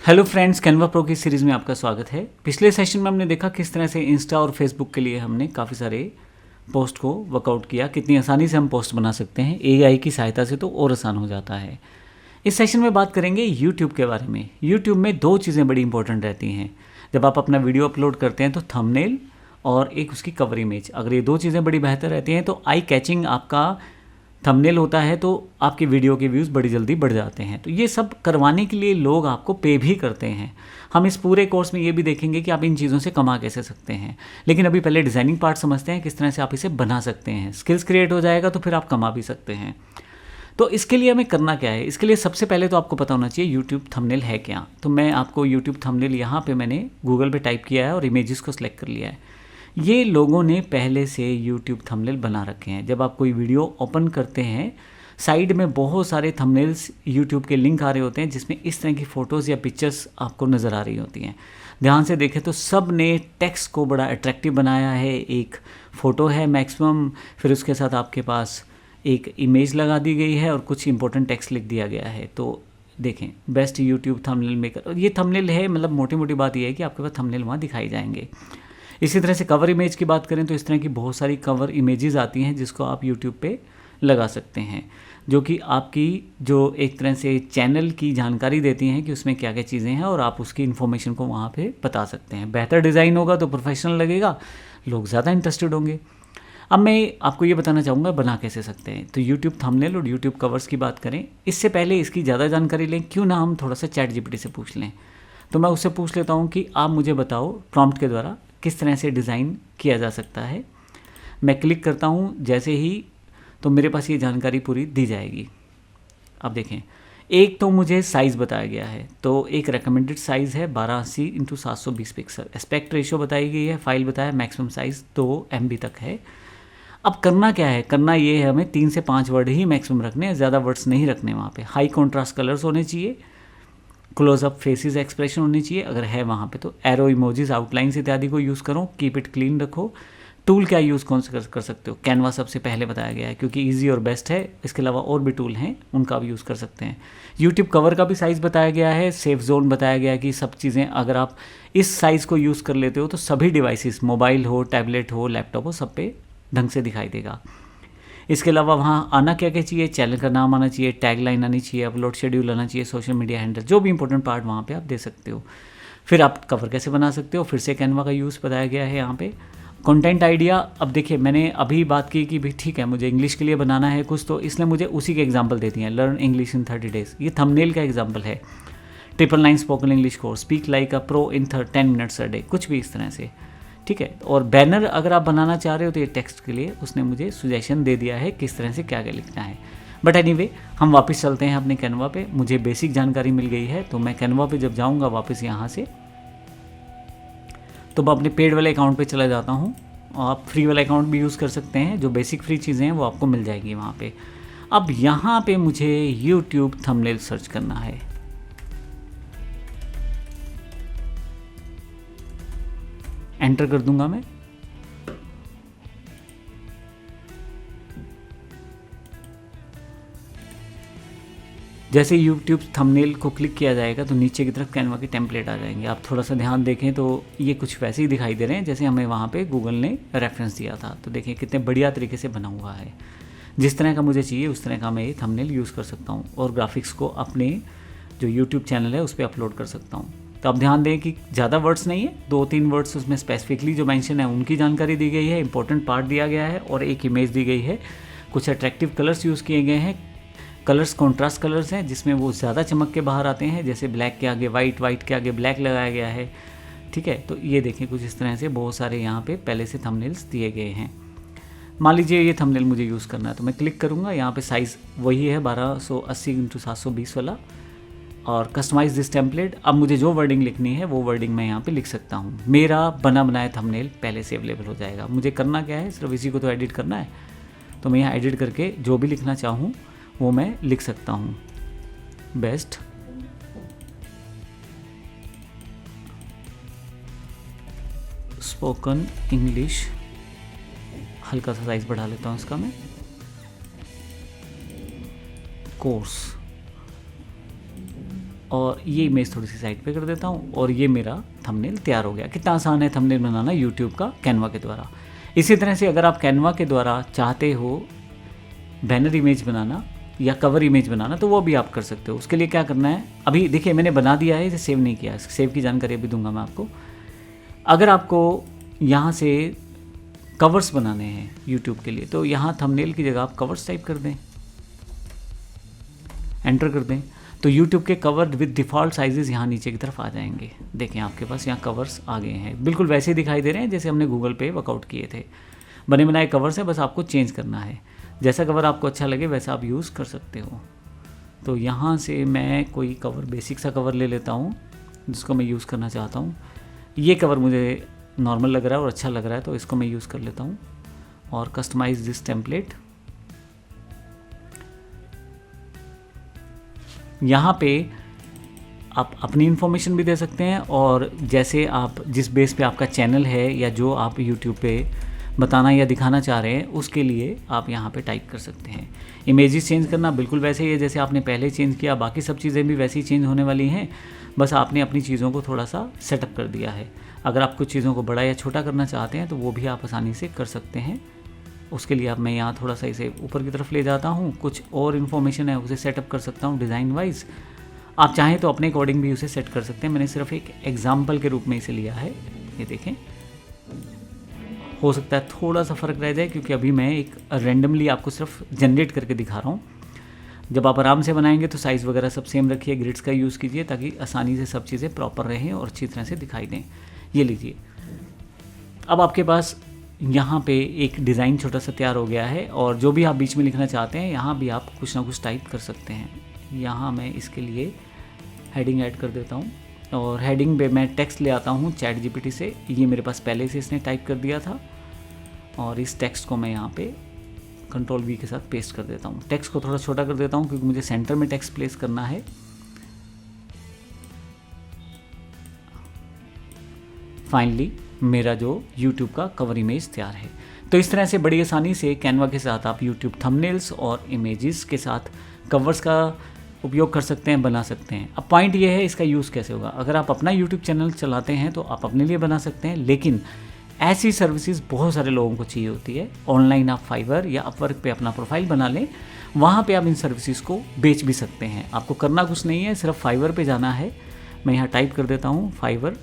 Hello friends, Canva pro की series में आपका स्वागत है। पिछले सेशन में हमने देखा किस तरह से इंस्टा और फेसबुक के लिए हमने काफ़ी सारे पोस्ट को वर्कआउट किया, कितनी आसानी से हम पोस्ट बना सकते हैं एआई की सहायता से, तो और आसान हो जाता है। इस सेशन में बात करेंगे यूट्यूब के बारे में। यूट्यूब में दो चीज़ें बड़ी इंपॉर्टेंट रहती हैं। जब आप अपना वीडियो अपलोड करते हैं तो थंबनेल और एक उसकी कवर इमेज, अगर ये दो चीज़ें बड़ी बेहतर रहती हैं तो आई कैचिंग आपका थंबनेल होता है, तो आपकी वीडियो के व्यूज़ बड़ी जल्दी बढ़ जाते हैं। तो ये सब करवाने के लिए लोग आपको पे भी करते हैं। हम इस पूरे कोर्स में ये भी देखेंगे कि आप इन चीज़ों से कमा कैसे सकते हैं। लेकिन अभी पहले डिज़ाइनिंग पार्ट समझते हैं, किस तरह से आप इसे बना सकते हैं। स्किल्स क्रिएट हो जाएगा तो फिर आप कमा भी सकते हैं। तो इसके लिए हमें करना क्या है? इसके लिए सबसे पहले तो आपको पता होना चाहिए यूट्यूब थंबनेल है क्या। तो मैं आपको यूट्यूब थंबनेल यहाँ पे मैंने गूगल पे टाइप किया है और इमेजेस को सिलेक्ट कर लिया है। ये लोगों ने पहले से यूट्यूब थंबनेल बना रखे हैं। जब आप कोई वीडियो ओपन करते हैं, साइड में बहुत सारे थंबनेल्स यूट्यूब के लिंक आ रहे होते हैं, जिसमें इस तरह की फ़ोटोज़ या पिक्चर्स आपको नज़र आ रही होती हैं। ध्यान से देखें तो सब ने टेक्स्ट को बड़ा अट्रैक्टिव बनाया है। एक फ़ोटो है मैक्सिमम, फिर उसके साथ आपके पास एक इमेज लगा दी गई है और कुछ इंपॉर्टेंट टेक्स्ट लिख दिया गया है। तो देखें, बेस्ट यूट्यूब थंबनेल मेकर, ये थंबनेल है। मतलब मोटी मोटी बात यह है कि आपके पास थंबनेल वहाँ दिखाई जाएंगे। इसी तरह से कवर इमेज की बात करें तो इस तरह की बहुत सारी कवर इमेजेस आती हैं जिसको आप यूट्यूब पे लगा सकते हैं, जो कि आपकी जो एक तरह से चैनल की जानकारी देती हैं कि उसमें क्या क्या चीज़ें हैं और आप उसकी इन्फॉर्मेशन को वहाँ पे बता सकते हैं। बेहतर डिज़ाइन होगा तो प्रोफेशनल लगेगा, लोग ज़्यादा इंटरेस्टेड होंगे। अब मैं आपको ये बताना चाहूँगा बना कैसे सकते हैं। तो यूट्यूब थंबनेल और यूट्यूब कवर्स की बात करें, इससे पहले इसकी ज़्यादा जानकारी लें, क्यों ना हम थोड़ा सा चैट जीपीटी से पूछ लें। तो मैं उससे पूछ लेता हूँ कि आप मुझे बताओ प्रॉम्प्ट के द्वारा किस तरह से डिज़ाइन किया जा सकता है। मैं क्लिक करता हूँ जैसे ही, तो मेरे पास ये जानकारी पूरी दी जाएगी। अब देखें, एक तो मुझे साइज़ बताया गया है, तो एक रिकमेंडेड साइज़ है 1280x720 पिक्सल। एस्पेक्ट रेशियो बताई गई है, फाइल बताया मैक्सिमम साइज़ 2 MB तक है। अब करना क्या है? करना ये है, हमें 3 से 5 वर्ड ही मैक्सिमम रखने हैं, ज़्यादा वर्ड्स नहीं रखने वहाँ पे। हाई कॉन्ट्रास्ट कलर्स होने चाहिए, क्लोजअप फेसेस एक्सप्रेशन होनी चाहिए, अगर है वहाँ पे तो एरो इमोजीज, आउटलाइंस इत्यादि को यूज़ करो। कीप इट क्लीन रखो। टूल क्या यूज़ कौन से कर सकते हो? कैनवा सबसे पहले बताया गया है क्योंकि इजी और बेस्ट है। इसके अलावा और भी टूल हैं, उनका भी यूज़ कर सकते हैं। यूट्यूब कवर का भी साइज़ बताया गया है, सेफ जोन बताया गया है कि सब चीज़ें अगर आप इस साइज़ को यूज़ कर लेते हो तो सभी डिवाइसेस, मोबाइल हो, टैबलेट हो, लैपटॉप हो, सब पे ढंग से दिखाई देगा। इसके अलावा वहाँ आना क्या क्या चाहिए? चैनल का नाम आना चाहिए, टैग लाइन आनी चाहिए, अपलोड शेड्यूल आना चाहिए, सोशल मीडिया हैंडल, जो भी इंपॉर्टेंट पार्ट वहाँ पे आप दे सकते हो। फिर आप कवर कैसे बना सकते हो, फिर से कैनवा का यूज़ बताया गया है यहाँ पे। कंटेंट आइडिया, अब देखिए मैंने अभी बात की कि भाई ठीक है मुझे इंग्लिश के लिए बनाना है कुछ, तो इसने मुझे उसी के एग्जाम्पल दे दिए हैं। लर्न इंग्लिश इन 30 डेज, ये थंबनेल का एग्जाम्पल है। 999 spoken English course, speak like a pro in 10 minutes a day, कुछ भी इस तरह से, ठीक है। और बैनर अगर आप बनाना चाह रहे हो तो ये टेक्स्ट के लिए उसने मुझे सुजेशन दे दिया है किस तरह से क्या क्या लिखना है। बट एनीवे, हम वापस चलते हैं अपने कैनवा पे। मुझे बेसिक जानकारी मिल गई है, तो मैं कैनवा पे जब जाऊंगा वापस यहाँ से, तो मैं अपने पेड वाले अकाउंट पे चला जाता हूँ। आप फ्री वाला अकाउंट भी यूज़ कर सकते हैं, जो बेसिक फ्री चीज़ें हैं वो आपको मिल जाएगी वहाँ पे। अब यहाँ पे मुझे यूट्यूब थंबनेल सर्च करना है। एंटर कर दूंगा मैं। जैसे YouTube थंबनेल को क्लिक किया जाएगा तो नीचे की तरफ कैनवा के टेम्पलेट आ जाएंगे। आप थोड़ा सा ध्यान देखें तो ये कुछ वैसे ही दिखाई दे रहे हैं जैसे हमें वहाँ पे गूगल ने रेफरेंस दिया था। तो देखिए कितने बढ़िया तरीके से बना हुआ है। जिस तरह का मुझे चाहिए उस तरह का मैं ये थंबनेल यूज़ कर सकता हूँ और ग्राफिक्स को अपने जो YouTube चैनल है उस पर अपलोड कर सकता हूँ। तो आप ध्यान दें कि ज़्यादा वर्ड्स नहीं है, 2-3 वर्ड्स उसमें स्पेसिफिकली जो मेंशन है उनकी जानकारी दी गई है, इंपॉर्टेंट पार्ट दिया गया है और एक इमेज दी गई है। कुछ अट्रैक्टिव कलर्स यूज़ किए गए हैं। कलर्स कॉन्ट्रास्ट कलर्स हैं जिसमें वो ज़्यादा चमक के बाहर आते हैं, जैसे ब्लैक के आगे वाइट, वाइट के आगे ब्लैक लगाया गया है, ठीक है। तो ये देखें कुछ इस तरह से बहुत सारे यहाँ पे पहले से थंबनेल्स दिए गए हैं। मान लीजिए ये थंबनेल मुझे यूज़ करना है तो मैं क्लिक करूँगा, यहाँ पे साइज़ वही है 1280x720 वाला, और कस्टमाइज दिस टेम्पलेट। अब मुझे जो वर्डिंग लिखनी है वो वर्डिंग मैं यहाँ पे लिख सकता हूँ। मेरा बना बनाया थंबनेल पहले से अवेलेबल हो जाएगा। मुझे करना क्या है, सिर्फ इसी को तो एडिट करना है। तो मैं यहाँ एडिट करके जो भी लिखना चाहूँ वो मैं लिख सकता हूँ। बेस्ट स्पोकन इंग्लिश, हल्का सा साइज बढ़ा लेता हूँ इसका मैं, कोर्स। और ये इमेज थोड़ी सी साइड पे कर देता हूँ और ये मेरा थंबनेल तैयार हो गया। कितना आसान है थंबनेल बनाना यूट्यूब का कैनवा के द्वारा। इसी तरह से अगर आप कैनवा के द्वारा चाहते हो बैनर इमेज बनाना या कवर इमेज बनाना तो वो भी आप कर सकते हो। उसके लिए क्या करना है, अभी देखिए मैंने बना दिया है, इसे सेव नहीं किया, सेव की जानकारी अभी दूंगा मैं आपको। अगर आपको यहाँ से कवर्स बनाने हैं यूट्यूब के लिए तो यहाँ थंबनेल की जगह आप कवर्स टाइप कर दें, एंटर कर दें, तो यूट्यूब के कवर विद डिफ़ॉल्ट साइजेस यहाँ नीचे की तरफ आ जाएंगे। देखें आपके पास यहाँ कवर्स आ गए हैं, बिल्कुल वैसे ही दिखाई दे रहे हैं जैसे हमने गूगल पे वर्कआउट किए थे। बने बनाए कवर्स हैं, बस आपको चेंज करना है। जैसा कवर आपको अच्छा लगे वैसा आप यूज़ कर सकते हो। तो यहाँ से मैं कोई कवर, बेसिक सा कवर ले लेता हूँ जिसको मैं यूज़ करना चाहता हूँ। ये कवर मुझे नॉर्मल लग रहा है और अच्छा लग रहा है तो इसको मैं यूज़ कर लेता हूँ। और कस्टमाइज दिस टेम्पलेट, यहाँ पे आप अपनी इन्फॉर्मेशन भी दे सकते हैं और जैसे आप जिस बेस पे आपका चैनल है या जो आप यूट्यूब पे बताना या दिखाना चाह रहे हैं उसके लिए आप यहाँ पे टाइप कर सकते हैं। इमेजेस चेंज करना बिल्कुल वैसे ही है जैसे आपने पहले चेंज किया, बाकी सब चीज़ें भी वैसे ही चेंज होने वाली हैं, बस आपने अपनी चीज़ों को थोड़ा सा सेटअप कर दिया है। अगर आप कुछ चीज़ों को बड़ा या छोटा करना चाहते हैं तो वो भी आप आसानी से कर सकते हैं। उसके लिए अब मैं यहाँ थोड़ा सा इसे ऊपर की तरफ ले जाता हूँ, कुछ और इन्फॉर्मेशन है उसे सेटअप कर सकता हूँ डिज़ाइन वाइज। आप चाहें तो अपने अकॉर्डिंग भी उसे सेट कर सकते हैं, मैंने सिर्फ एक एग्जाम्पल के रूप में इसे लिया है। ये देखें, हो सकता है थोड़ा सा फ़र्क रह जाए क्योंकि अभी मैं एक रैंडमली आपको सिर्फ जनरेट करके दिखा रहा हूँ। जब आप आराम से बनाएंगे तो साइज़ वगैरह सब सेम रखिए, ग्रिड्स का यूज़ कीजिए ताकि आसानी से सब चीज़ें प्रॉपर रहें और अच्छी तरह से दिखाई दें। ये लीजिए, अब आपके पास यहाँ पे एक डिज़ाइन छोटा सा तैयार हो गया है और जो भी आप बीच में लिखना चाहते हैं यहाँ भी आप कुछ ना कुछ टाइप कर सकते हैं। यहाँ मैं इसके लिए हेडिंग ऐड कर देता हूँ और हेडिंग पे मैं टेक्स्ट ले आता हूँ चैट जीपीटी से। ये मेरे पास पहले से इसने टाइप कर दिया था और इस टेक्स्ट को मैं यहाँ पे कंट्रोल वी के साथ पेस्ट कर देता हूँ। टेक्स्ट को थोड़ा छोटा कर देता हूँ क्योंकि मुझे सेंटर में टेक्स्ट प्लेस करना है। फाइनली मेरा जो YouTube का कवर इमेज तैयार है। तो इस तरह से बड़ी आसानी से कैनवा के साथ आप YouTube थंबनेल्स और इमेजेस के साथ कवर्स का उपयोग कर सकते हैं, बना सकते हैं। अब पॉइंट ये है इसका यूज़ कैसे होगा। अगर आप अपना YouTube चैनल चलाते हैं तो आप अपने लिए बना सकते हैं, लेकिन ऐसी सर्विसेज बहुत सारे लोगों को चाहिए होती है। ऑनलाइन आप फाइवर या अपवर्क पे अपना प्रोफाइल बना लें, वहाँ पे आप इन सर्विसेज को बेच भी सकते हैं। आपको करना कुछ नहीं है, सिर्फ फाइवर पे जाना है। मैं यहाँ टाइप कर देता हूँ फाइवर।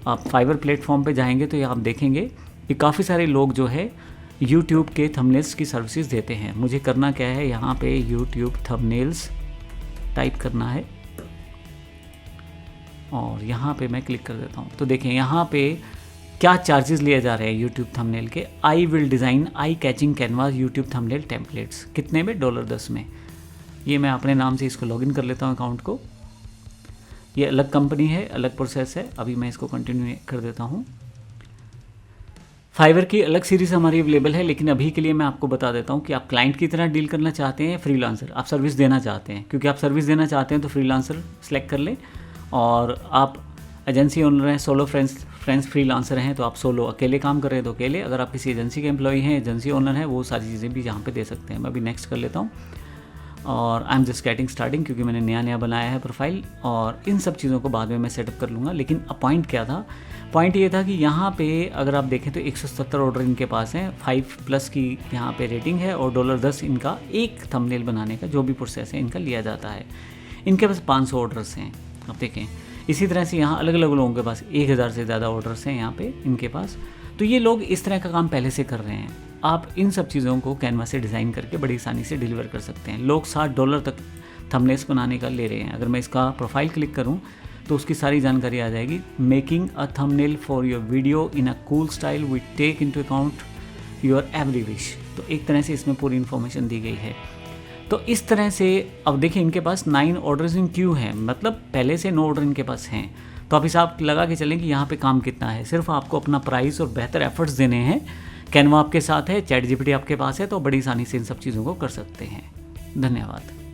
आप फाइवर प्लेटफॉर्म पे जाएंगे तो यहाँ आप देखेंगे कि काफ़ी सारे लोग जो है YouTube के थंबनेल्स की सर्विसेज देते हैं। मुझे करना क्या है, यहाँ पे YouTube थंबनेल्स टाइप करना है और यहाँ पे मैं क्लिक कर देता हूँ। तो देखें यहाँ पे क्या चार्जेस लिए जा रहे हैं YouTube थंबनेल के। I will design eye catching canvas YouTube thumbnail templates. कितने में? $10 में। ये मैं अपने नाम से इसको लॉगिन कर लेता हूँ अकाउंट को। ये अलग कंपनी है, अलग प्रोसेस है। अभी मैं इसको कंटिन्यू कर देता हूँ। फाइवर की अलग सीरीज़ हमारी अवेलेबल है, लेकिन अभी के लिए मैं आपको बता देता हूँ कि आप क्लाइंट की तरह डील करना चाहते हैं, फ्रीलांसर आप सर्विस देना चाहते हैं। क्योंकि आप सर्विस देना चाहते हैं तो फ्रीलांसर सेलेक्ट कर लें, और आप एजेंसी ओनर हैं, सोलो फ्रेंड्स फ्रीलांसर हैं तो आप सोलो अकेले काम कर रहे हैं तो अकेले। अगर आप किसी एजेंसी के एम्प्लॉई हैं, एजेंसी ओनर हैं, वो सारी चीज़ें भी यहाँ पे दे सकते हैं। मैं अभी नेक्स्ट कर लेता हूँ और I am just getting starting, क्योंकि मैंने नया बनाया है प्रोफाइल, और इन सब चीज़ों को बाद में मैं सेटअप कर लूँगा। लेकिन अब पॉइंट क्या था, पॉइंट ये था कि यहाँ पे अगर आप देखें तो 170 ऑर्डर इनके पास हैं, 5+ की यहाँ पे रेटिंग है, और $10 इनका एक थंबनेल बनाने का जो भी प्रोसेस है इनका लिया जाता है। इनके पास 500 ऑर्डर्स हैं। आप देखें इसी तरह से यहाँ अलग अलग लोगों के पास 1000 से ज़्यादा ऑर्डर्स हैं यहाँ पे इनके पास। तो ये लोग इस तरह का काम पहले से कर रहे हैं। आप इन सब चीज़ों को कैनवा से डिज़ाइन करके बड़ी आसानी से डिलीवर कर सकते हैं। लोग $60 तक थंबनेल्स बनाने का ले रहे हैं। अगर मैं इसका प्रोफाइल क्लिक करूं तो उसकी सारी जानकारी आ जाएगी। Making a thumbnail for your video in a cool style we take into account your every wish. तो एक तरह से इसमें पूरी इन्फॉर्मेशन दी गई है। तो इस तरह से अब देखिए इनके पास 9 ऑर्डर्स इन क्यू हैं, मतलब पहले से 9 ऑर्डर इनके पास हैं। तो आप हिसाब लगा के चलें कि यहाँ पे काम कितना है। सिर्फ आपको अपना प्राइस और बेहतर एफर्ट्स देने हैं। कैनवा आपके साथ है, चैट जीपीटी आपके पास है, तो बड़ी आसानी से इन सब चीज़ों को कर सकते हैं। धन्यवाद।